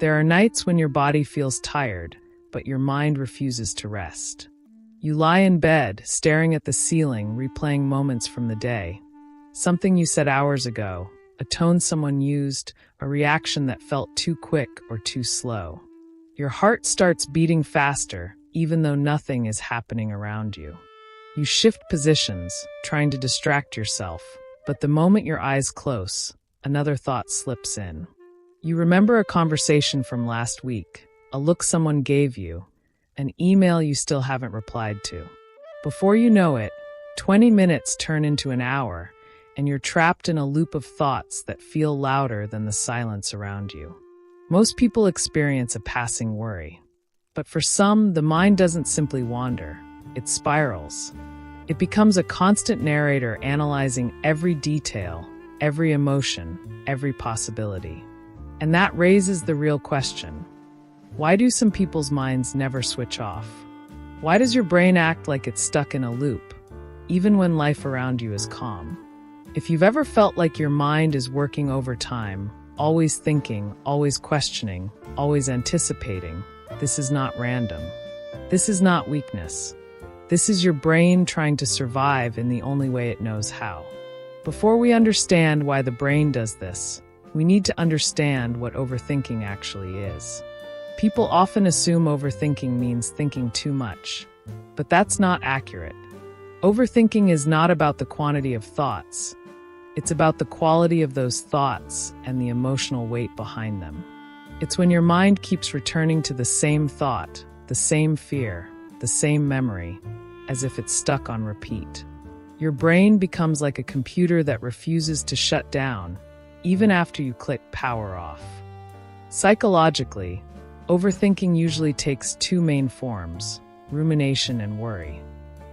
There are nights when your body feels tired, but your mind refuses to rest. You lie in bed, staring at the ceiling, replaying moments from the day. Something you said hours ago, a tone someone used, a reaction that felt too quick or too slow. Your heart starts beating faster, even though nothing is happening around you. You shift positions, trying to distract yourself, but the moment your eyes close, another thought slips in. You remember a conversation from last week, a look someone gave you, an email you still haven't replied to. Before you know it, 20 minutes turn into an hour, and you're trapped in a loop of thoughts that feel louder than the silence around you. Most people experience a passing worry. But for some, the mind doesn't simply wander, it spirals. It becomes a constant narrator analyzing every detail, every emotion, every possibility. And that raises the real question. Why do some people's minds never switch off? Why does your brain act like it's stuck in a loop, even when life around you is calm? If you've ever felt like your mind is working overtime, always thinking, always questioning, always anticipating, this is not random. This is not weakness. This is your brain trying to survive in the only way it knows how. Before we understand why the brain does this, we need to understand what overthinking actually is. People often assume overthinking means thinking too much, but that's not accurate. Overthinking is not about the quantity of thoughts. It's about the quality of those thoughts and the emotional weight behind them. It's when your mind keeps returning to the same thought, the same fear, the same memory, as if it's stuck on repeat. Your brain becomes like a computer that refuses to shut down, even after you click power off. Psychologically, overthinking usually takes two main forms: rumination and worry.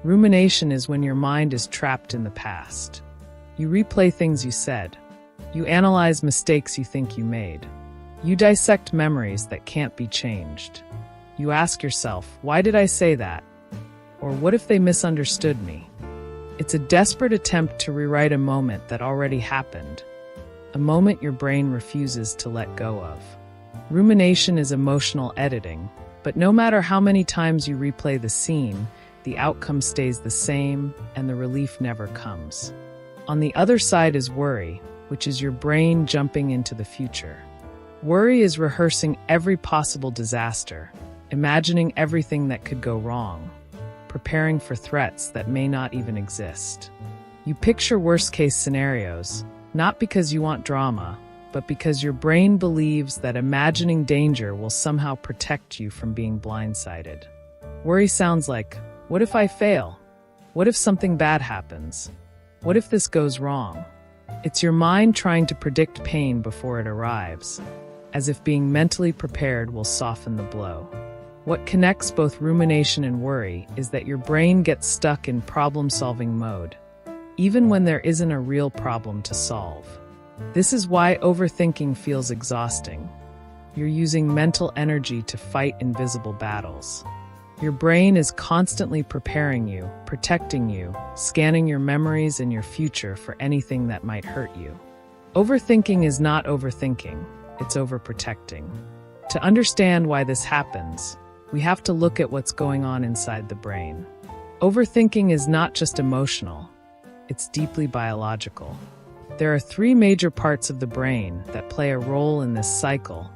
Rumination is when your mind is trapped in the past. You replay things you said. You analyze mistakes you think you made. You dissect memories that can't be changed. You ask yourself, why did I say that? Or what if they misunderstood me? It's a desperate attempt to rewrite a moment that already happened, a moment your brain refuses to let go of. Rumination is emotional editing, but no matter how many times you replay the scene, the outcome stays the same and the relief never comes. On the other side is worry, which is your brain jumping into the future. Worry is rehearsing every possible disaster, imagining everything that could go wrong, preparing for threats that may not even exist. You picture worst-case scenarios, not because you want drama, but because your brain believes that imagining danger will somehow protect you from being blindsided. Worry sounds like, what if I fail? What if something bad happens? What if this goes wrong? It's your mind trying to predict pain before it arrives, as if being mentally prepared will soften the blow. What connects both rumination and worry is that your brain gets stuck in problem-solving mode, even when there isn't a real problem to solve. This is why overthinking feels exhausting. You're using mental energy to fight invisible battles. Your brain is constantly preparing you, protecting you, scanning your memories and your future for anything that might hurt you. Overthinking is not overthinking, it's overprotecting. To understand why this happens, we have to look at what's going on inside the brain. Overthinking is not just emotional, it's deeply biological. There are three major parts of the brain that play a role in this cycle,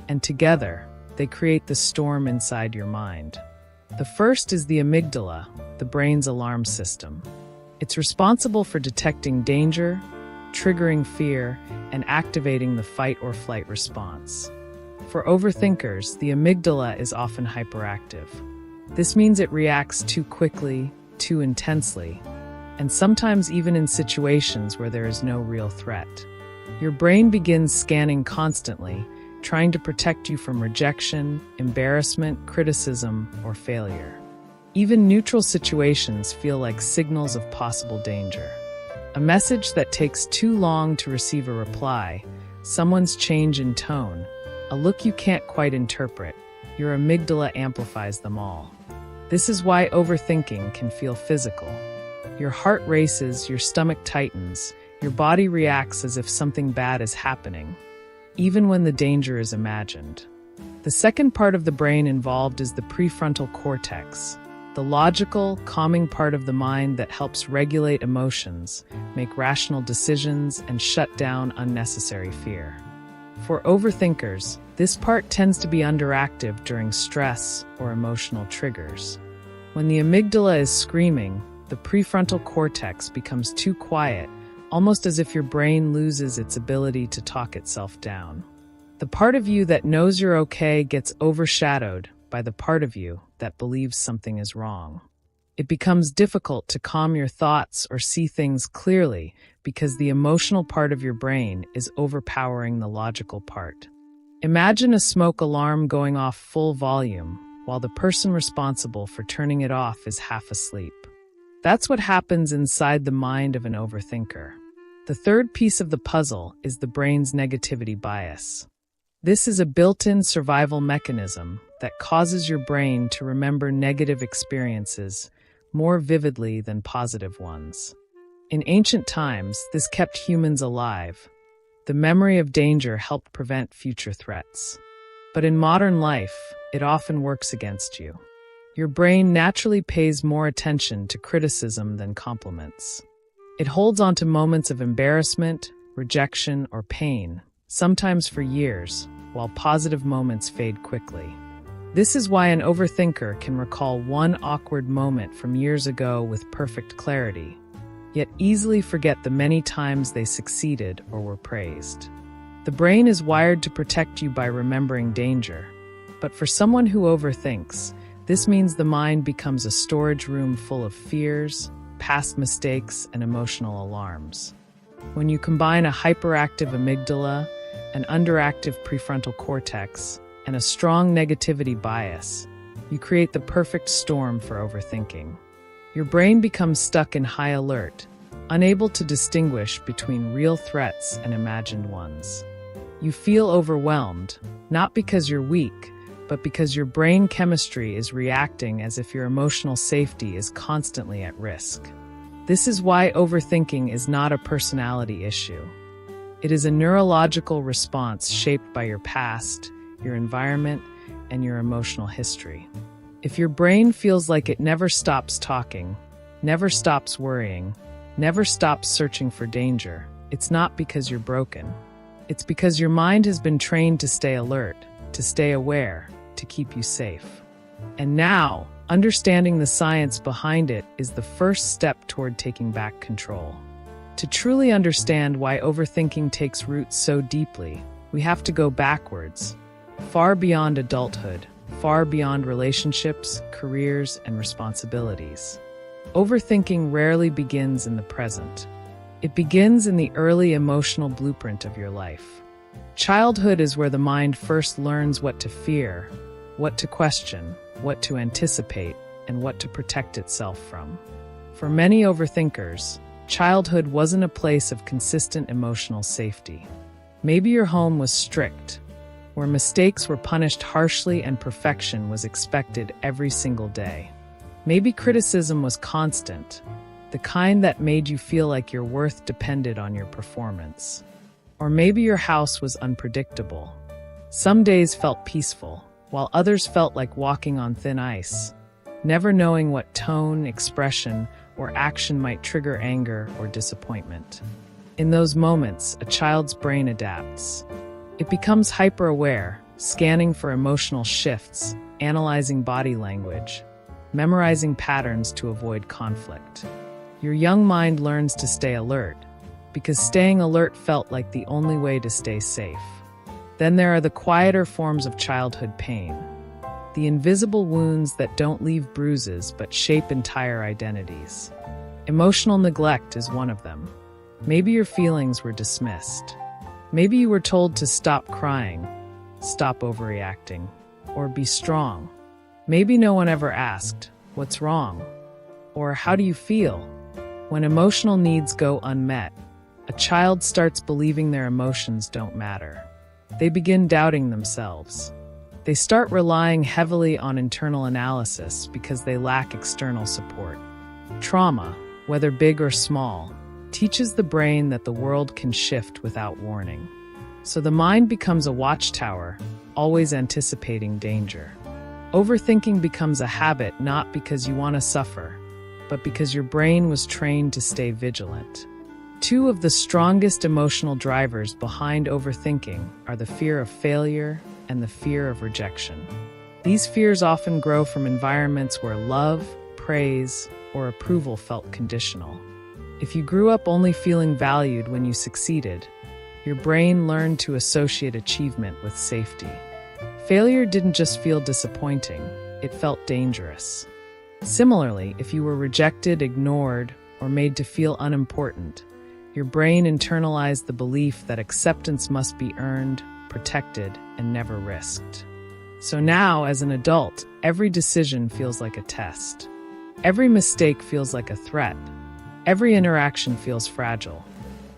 and together, they create the storm inside your mind. The first is the amygdala, the brain's alarm system. It's responsible for detecting danger, triggering fear, and activating the fight or flight response. For overthinkers, the amygdala is often hyperactive. This means it reacts too quickly, too intensely, and sometimes even in situations where there is no real threat. Your brain begins scanning constantly, trying to protect you from rejection, embarrassment, criticism, or failure. Even neutral situations feel like signals of possible danger. A message that takes too long to receive a reply, someone's change in tone, a look you can't quite interpret, your amygdala amplifies them all. This is why overthinking can feel physical. Your heart races, your stomach tightens, your body reacts as if something bad is happening, even when the danger is imagined. The second part of the brain involved is the prefrontal cortex, the logical, calming part of the mind that helps regulate emotions, make rational decisions, and shut down unnecessary fear. For overthinkers, this part tends to be underactive during stress or emotional triggers. When the amygdala is screaming, the prefrontal cortex becomes too quiet, almost as if your brain loses its ability to talk itself down. The part of you that knows you're okay gets overshadowed by the part of you that believes something is wrong. It becomes difficult to calm your thoughts or see things clearly because the emotional part of your brain is overpowering the logical part. Imagine a smoke alarm going off full volume while the person responsible for turning it off is half asleep. That's what happens inside the mind of an overthinker. The third piece of the puzzle is the brain's negativity bias. This is a built-in survival mechanism that causes your brain to remember negative experiences more vividly than positive ones. In ancient times, this kept humans alive. The memory of danger helped prevent future threats. But in modern life, it often works against you. Your brain naturally pays more attention to criticism than compliments. It holds on to moments of embarrassment, rejection, or pain, sometimes for years, while positive moments fade quickly. This is why an overthinker can recall one awkward moment from years ago with perfect clarity, yet easily forget the many times they succeeded or were praised. The brain is wired to protect you by remembering danger, but for someone who overthinks, this means the mind becomes a storage room full of fears, past mistakes, and emotional alarms. When you combine a hyperactive amygdala, an underactive prefrontal cortex, and a strong negativity bias, you create the perfect storm for overthinking. Your brain becomes stuck in high alert, unable to distinguish between real threats and imagined ones. You feel overwhelmed, not because you're weak, but because your brain chemistry is reacting as if your emotional safety is constantly at risk. This is why overthinking is not a personality issue. It is a neurological response shaped by your past, your environment, and your emotional history. If your brain feels like it never stops talking, never stops worrying, never stops searching for danger, it's not because you're broken. It's because your mind has been trained to stay alert, to stay aware, to keep you safe. And now, understanding the science behind it is the first step toward taking back control. To truly understand why overthinking takes root so deeply, we have to go backwards, far beyond adulthood, far beyond relationships, careers, and responsibilities. Overthinking rarely begins in the present. It begins in the early emotional blueprint of your life. Childhood is where the mind first learns what to fear, what to question, what to anticipate, and what to protect itself from. For many overthinkers, childhood wasn't a place of consistent emotional safety. Maybe your home was strict, where mistakes were punished harshly and perfection was expected every single day. Maybe criticism was constant, the kind that made you feel like your worth depended on your performance. Or maybe your house was unpredictable. Some days felt peaceful, while others felt like walking on thin ice, never knowing what tone, expression, or action might trigger anger or disappointment. In those moments, a child's brain adapts. It becomes hyper-aware, scanning for emotional shifts, analyzing body language, memorizing patterns to avoid conflict. Your young mind learns to stay alert, because staying alert felt like the only way to stay safe. Then there are the quieter forms of childhood pain, the invisible wounds that don't leave bruises but shape entire identities. Emotional neglect is one of them. Maybe your feelings were dismissed. Maybe you were told to stop crying, stop overreacting, or be strong. Maybe no one ever asked, "What's wrong?" or "How do you feel?" When emotional needs go unmet, a child starts believing their emotions don't matter. They begin doubting themselves. They start relying heavily on internal analysis because they lack external support. Trauma, whether big or small, teaches the brain that the world can shift without warning. So the mind becomes a watchtower, always anticipating danger. Overthinking becomes a habit not because you want to suffer, but because your brain was trained to stay vigilant. Two of the strongest emotional drivers behind overthinking are the fear of failure and the fear of rejection. These fears often grow from environments where love, praise, or approval felt conditional. If you grew up only feeling valued when you succeeded, your brain learned to associate achievement with safety. Failure didn't just feel disappointing, it felt dangerous. Similarly, if you were rejected, ignored, or made to feel unimportant, your brain internalized the belief that acceptance must be earned, protected, and never risked. So now, as an adult, every decision feels like a test. Every mistake feels like a threat. Every interaction feels fragile.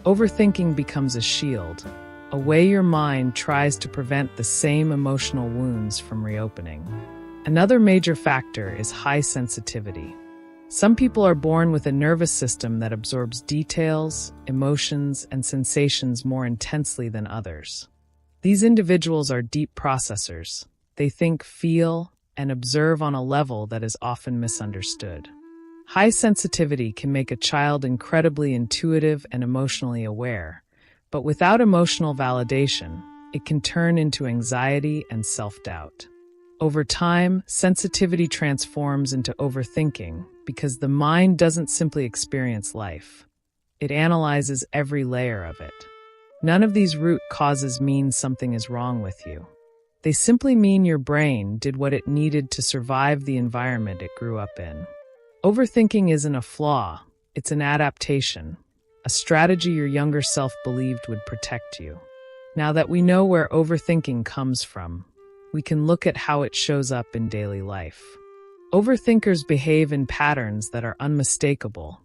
Overthinking becomes a shield, a way your mind tries to prevent the same emotional wounds from reopening. Another major factor is high sensitivity. Some people are born with a nervous system that absorbs details, emotions, and sensations more intensely than others. These individuals are deep processors. They think, feel, and observe on a level that is often misunderstood. High sensitivity can make a child incredibly intuitive and emotionally aware, but without emotional validation, it can turn into anxiety and self-doubt. Over time, sensitivity transforms into overthinking because the mind doesn't simply experience life. It analyzes every layer of it. None of these root causes mean something is wrong with you. They simply mean your brain did what it needed to survive the environment it grew up in. Overthinking isn't a flaw, it's an adaptation, a strategy your younger self believed would protect you. Now that we know where overthinking comes from, we can look at how it shows up in daily life. Overthinkers behave in patterns that are unmistakable,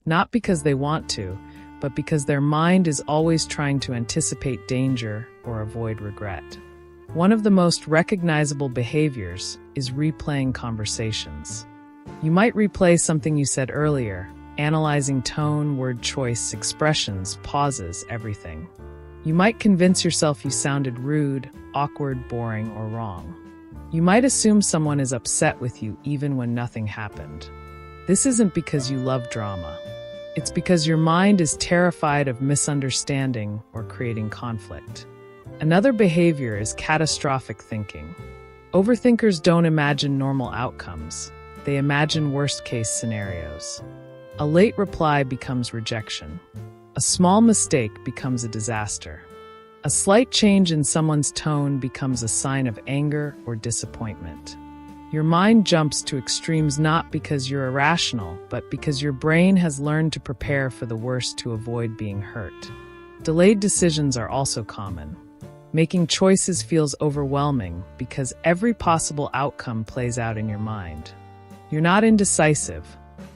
not because they want to, but because their mind is always trying to anticipate danger or avoid regret. One of the most recognizable behaviors is replaying conversations. You might replay something you said earlier, analyzing tone, word choice, expressions, pauses, everything. You might convince yourself you sounded rude, awkward, boring, or wrong. You might assume someone is upset with you even when nothing happened. This isn't because you love drama. It's because your mind is terrified of misunderstanding or creating conflict. Another behavior is catastrophic thinking. Overthinkers don't imagine normal outcomes. They imagine worst-case scenarios. A late reply becomes rejection. A small mistake becomes a disaster. A slight change in someone's tone becomes a sign of anger or disappointment. Your mind jumps to extremes not because you're irrational, but because your brain has learned to prepare for the worst to avoid being hurt. Delayed decisions are also common. Making choices feels overwhelming because every possible outcome plays out in your mind. You're not indecisive.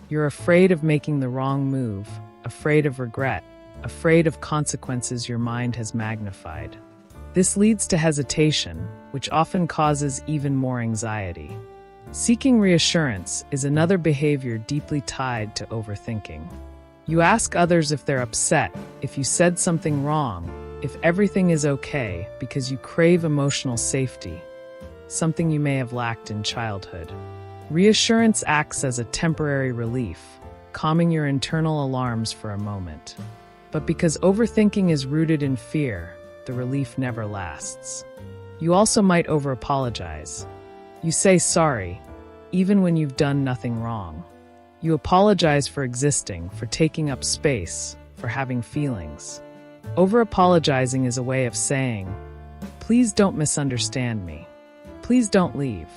You're afraid of making the wrong move, afraid of regret, afraid of consequences your mind has magnified. This leads to hesitation, which often causes even more anxiety. Seeking reassurance is another behavior deeply tied to overthinking. You ask others if they're upset, if you said something wrong, if everything is okay, because you crave emotional safety, something you may have lacked in childhood. Reassurance acts as a temporary relief, calming your internal alarms for a moment. But because overthinking is rooted in fear, the relief never lasts. You also might over-apologize. You say sorry, even when you've done nothing wrong. You apologize for existing, for taking up space, for having feelings. Over-apologizing is a way of saying, please don't misunderstand me. Please don't leave.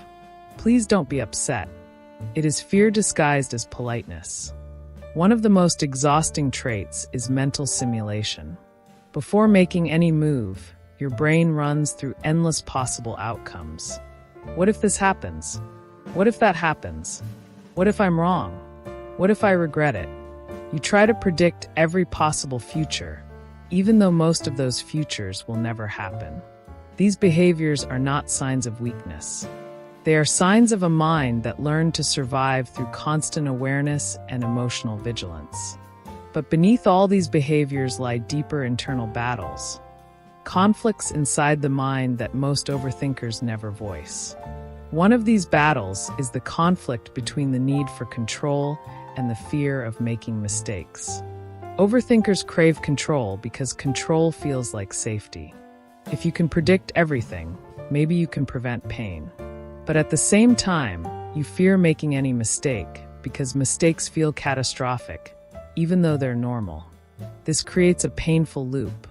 Please don't be upset. It is fear disguised as politeness. One of the most exhausting traits is mental simulation. Before making any move, your brain runs through endless possible outcomes. What if this happens? What if that happens? What if I'm wrong? What if I regret it? You try to predict every possible future, even though most of those futures will never happen. These behaviors are not signs of weakness. They are signs of a mind that learned to survive through constant awareness and emotional vigilance. But beneath all these behaviors lie deeper internal battles. conflicts inside the mind that most overthinkers never voice. One of these battles is the conflict between the need for control and the fear of making mistakes. Overthinkers crave control because control feels like safety. If you can predict everything, maybe you can prevent pain. But at the same time, you fear making any mistake because mistakes feel catastrophic, even though they're normal. This creates a painful loop.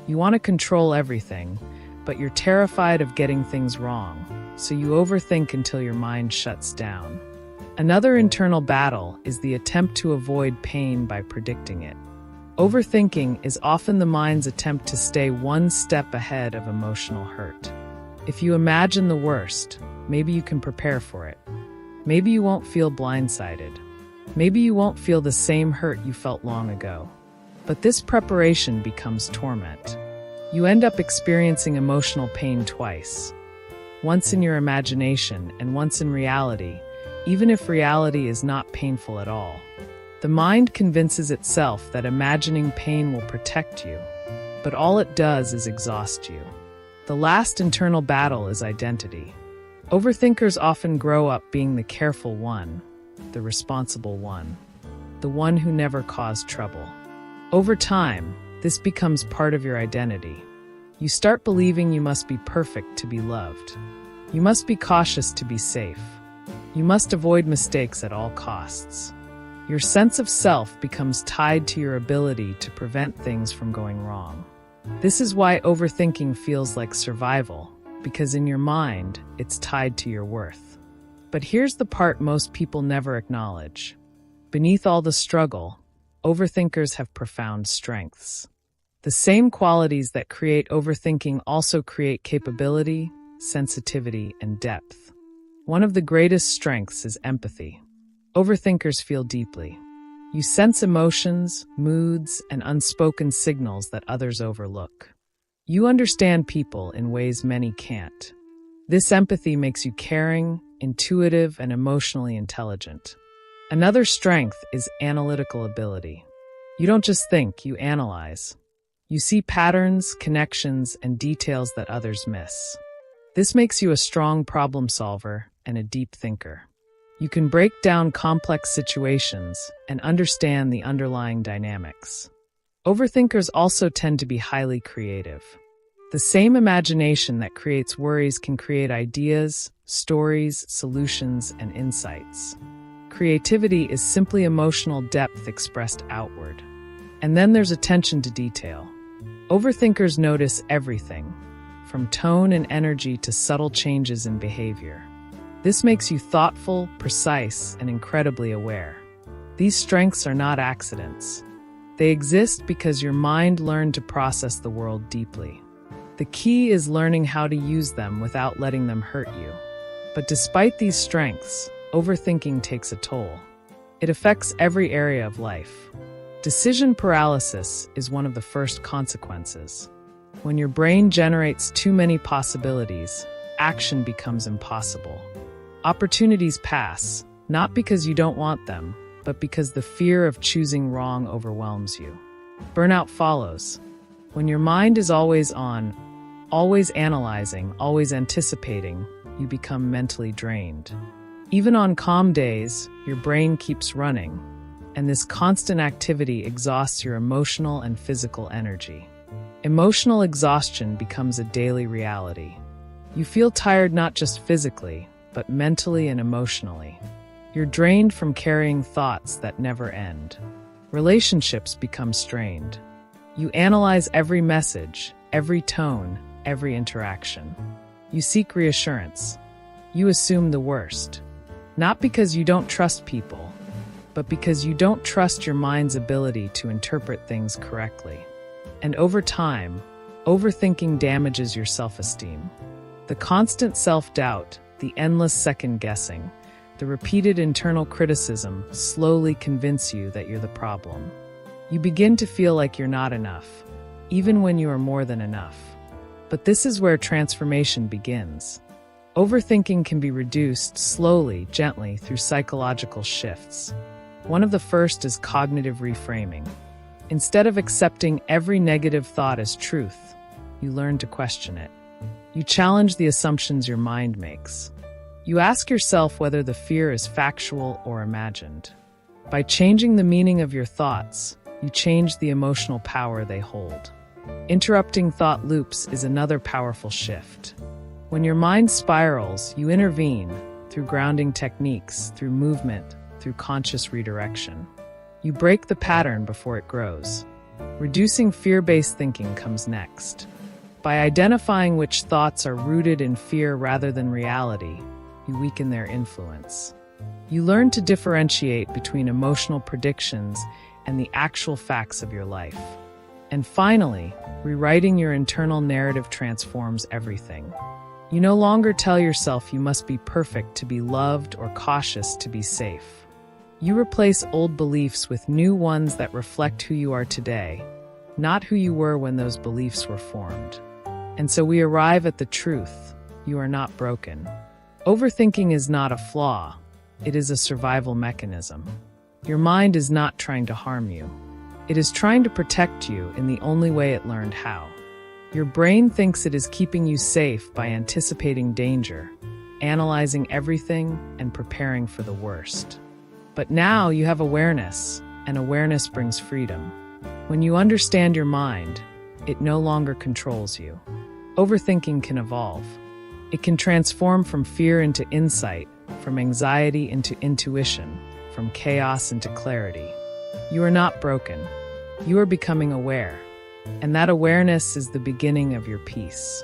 You want to control everything, but you're terrified of getting things wrong, so you overthink until your mind shuts down. Another internal battle is the attempt to avoid pain by predicting it. Overthinking is often the mind's attempt to stay one step ahead of emotional hurt. If you imagine the worst, maybe you can prepare for it. Maybe you won't feel blindsided. Maybe you won't feel the same hurt you felt long ago. But this preparation becomes torment. You end up experiencing emotional pain twice. Once in your imagination and once in reality, even if reality is not painful at all. The mind convinces itself that imagining pain will protect you, but all it does is exhaust you. The last internal battle is identity. Overthinkers often grow up being the careful one, the responsible one, the one who never caused trouble. Over time, this becomes part of your identity. You start believing you must be perfect to be loved. You must be cautious to be safe. You must avoid mistakes at all costs. Your sense of self becomes tied to your ability to prevent things from going wrong. This is why overthinking feels like survival, because in your mind, it's tied to your worth. But here's the part most people never acknowledge. Beneath all the struggle, overthinkers have profound strengths. The same qualities that create overthinking also create capability, sensitivity, and depth. One of the greatest strengths is empathy. Overthinkers feel deeply. You sense emotions, moods, and unspoken signals that others overlook. You understand people in ways many can't. This empathy makes you caring, intuitive, and emotionally intelligent. Another strength is analytical ability. You don't just think, you analyze. You see patterns, connections, and details that others miss. This makes you a strong problem solver and a deep thinker. You can break down complex situations and understand the underlying dynamics. Overthinkers also tend to be highly creative. The same imagination that creates worries can create ideas, stories, solutions, and insights. Creativity is simply emotional depth expressed outward. And then there's attention to detail. Overthinkers notice everything, from tone and energy to subtle changes in behavior. This makes you thoughtful, precise, and incredibly aware. These strengths are not accidents. They exist because your mind learned to process the world deeply. The key is learning how to use them without letting them hurt you. But despite these strengths, overthinking takes a toll. It affects every area of life. Decision paralysis is one of the first consequences. When your brain generates too many possibilities, action becomes impossible. Opportunities pass, not because you don't want them, but because the fear of choosing wrong overwhelms you. Burnout follows. When your mind is always on, always analyzing, always anticipating, you become mentally drained. Even on calm days, your brain keeps running, and this constant activity exhausts your emotional and physical energy. Emotional exhaustion becomes a daily reality. You feel tired not just physically, but mentally and emotionally. You're drained from carrying thoughts that never end. Relationships become strained. You analyze every message, every tone, every interaction. You seek reassurance. You assume the worst. Not because you don't trust people, but because you don't trust your mind's ability to interpret things correctly. And over time, overthinking damages your self-esteem. The constant self-doubt, the endless second-guessing, the repeated internal criticism slowly convince you that you're the problem. You begin to feel like you're not enough, even when you are more than enough. But this is where transformation begins. Overthinking can be reduced slowly, gently, through psychological shifts. One of the first is cognitive reframing. Instead of accepting every negative thought as truth, you learn to question it. You challenge the assumptions your mind makes. You ask yourself whether the fear is factual or imagined. By changing the meaning of your thoughts, you change the emotional power they hold. Interrupting thought loops is another powerful shift. When your mind spirals, you intervene through grounding techniques, through movement, through conscious redirection. You break the pattern before it grows. Reducing fear-based thinking comes next. By identifying which thoughts are rooted in fear rather than reality, you weaken their influence. You learn to differentiate between emotional predictions and the actual facts of your life. And finally, rewriting your internal narrative transforms everything. You no longer tell yourself you must be perfect to be loved or cautious to be safe. You replace old beliefs with new ones that reflect who you are today, not who you were when those beliefs were formed. And so we arrive at the truth: you are not broken. Overthinking is not a flaw, it is a survival mechanism. Your mind is not trying to harm you. It is trying to protect you in the only way it learned how. Your brain thinks it is keeping you safe by anticipating danger, analyzing everything, and preparing for the worst. But now you have awareness, and awareness brings freedom. When you understand your mind, it no longer controls you. Overthinking can evolve. It can transform from fear into insight, from anxiety into intuition, from chaos into clarity. You are not broken. You are becoming aware. And that awareness is the beginning of your peace.